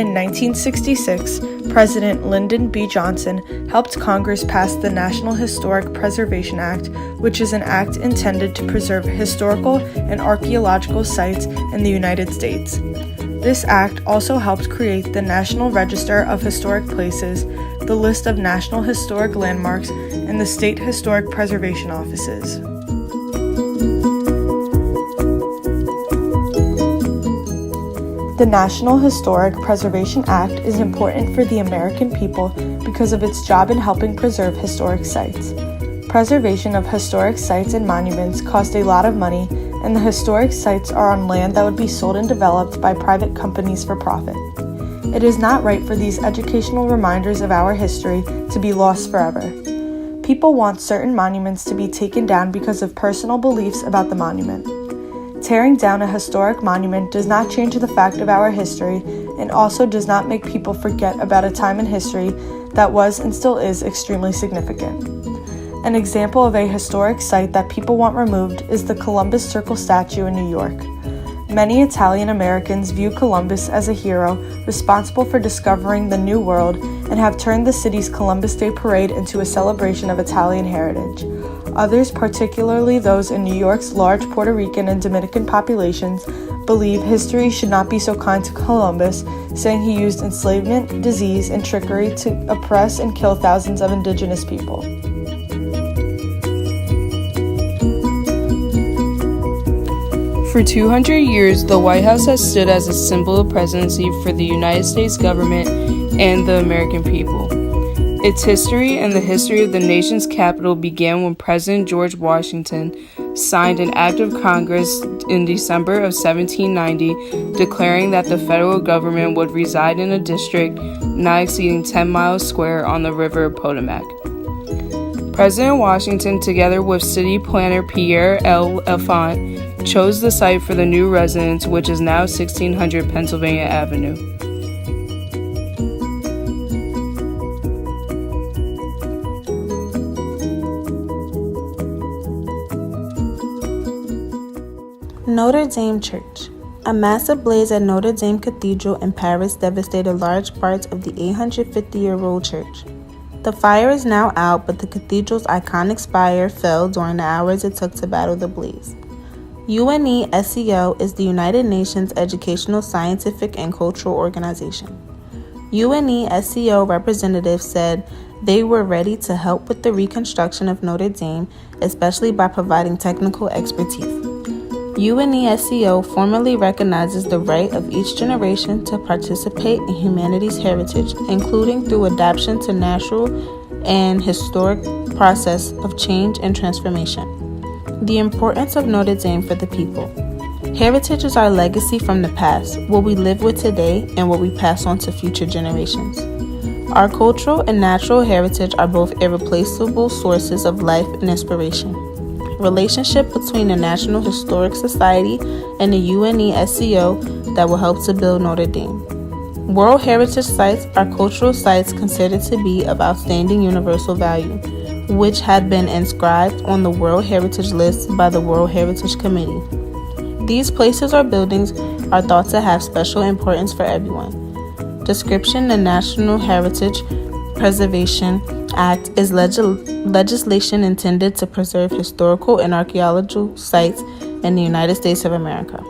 In 1966, President Lyndon B. Johnson helped Congress pass the National Historic Preservation Act, which is an act intended to preserve historical and archaeological sites in the United States. This act also helped create the National Register of Historic Places, the list of National Historic Landmarks, and the State Historic Preservation Offices. The National Historic Preservation Act is important for the American people because of its job in helping preserve historic sites. Preservation of historic sites and monuments cost a lot of money, and the historic sites are on land that would be sold and developed by private companies for profit. It is not right for these educational reminders of our history to be lost forever. People want certain monuments to be taken down because of personal beliefs about the monument. Tearing down a historic monument does not change the fact of our history and also does not make people forget about a time in history that was and still is extremely significant. An example of a historic site that people want removed is the Columbus Circle statue in New York. Many Italian Americans view Columbus as a hero responsible for discovering the New World and have turned the city's Columbus Day Parade into a celebration of Italian heritage. Others, particularly those in New York's large Puerto Rican and Dominican populations, believe history should not be so kind to Columbus, saying he used enslavement, disease, and trickery to oppress and kill thousands of indigenous people. For 200 years, the White House has stood as a symbol of presidency for the United States government and the American people. Its history and the history of the nation's capital began when President George Washington signed an act of Congress in December of 1790 declaring that the federal government would reside in a district not exceeding 10 miles square on the river Potomac. President Washington, together with city planner Pierre L. L'Enfant, chose the site for the new residence, which is now 1600 Pennsylvania Avenue. Notre Dame Church. A massive blaze at Notre Dame Cathedral in Paris devastated large parts of the 850-year-old church. The fire is now out, but the cathedral's iconic spire fell during the hours it took to battle the blaze. UNESCO is the United Nations educational, scientific, and cultural organization. UNESCO representatives said they were ready to help with the reconstruction of Notre Dame, especially by providing technical expertise. UNESCO formally recognizes the right of each generation to participate in humanity's heritage, including through adaptation to natural and historic process of change and transformation. The importance of Notre Dame for the people. Heritage is our legacy from the past, what we live with today, and what we pass on to future generations. Our cultural and natural heritage are both irreplaceable sources of life and inspiration. Relationship between the National Historic Society and the UNESCO that will help to build Notre Dame. World Heritage Sites are cultural sites considered to be of outstanding universal value, which have been inscribed on the World Heritage List by the World Heritage Committee. These places or buildings are thought to have special importance for everyone. Description: the National Heritage Preservation Act is legislation intended to preserve historical and archaeological sites in the United States of America.